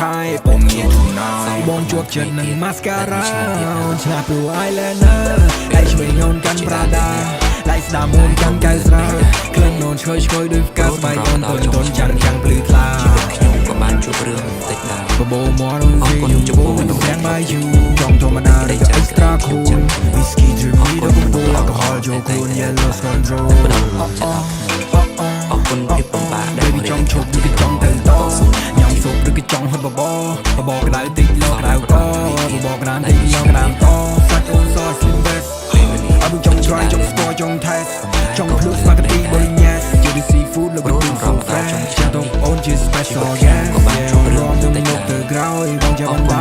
ថៃពុំមានធូណយបងជួបចិត្តនឹង mascara ឆ្លាតព្រោះ eyeliner ដៃឆ្វេងញូនកាន់ប្រាដាដៃស្ដាំមុនកាន់កៅស្រាក្លិននោនឆ្កុយឆ្កុយដូចផ្កាស្បែកអូនតូនចាំងចាំងភ្លឺថ្លាខ្ញុំក៏បានជួបរឿងបន្តិចដែរបបោមកនឹងវិញចំពោះនឹងទាំងបាយយូចង់ធម្មតាឬក៏ extra cool whisky drip នេះដល់កំពូល alcohol ចូលខ្លួន yellow control អរគុណភាពបំបាដែល ចង់ឈប់ឬក៏ចង់ទៅតញ៉ាំស៊ុបឬក៏ចង់ហត់បបក្តៅតិចលោកក្តៅកបក្រានតិចលោកក្រានតសាច់អូនសអត់ slim best អត់ចង់ try ចង់ score ចង់ test ចង់ភ្លុក spaghetti bolognese ជា seafood លោកក៏ so fresh ចាស់ទៅអូនជា special guest ក៏បានជួបរឿងនឹងមុខទៅក្រោយបងចាំបាន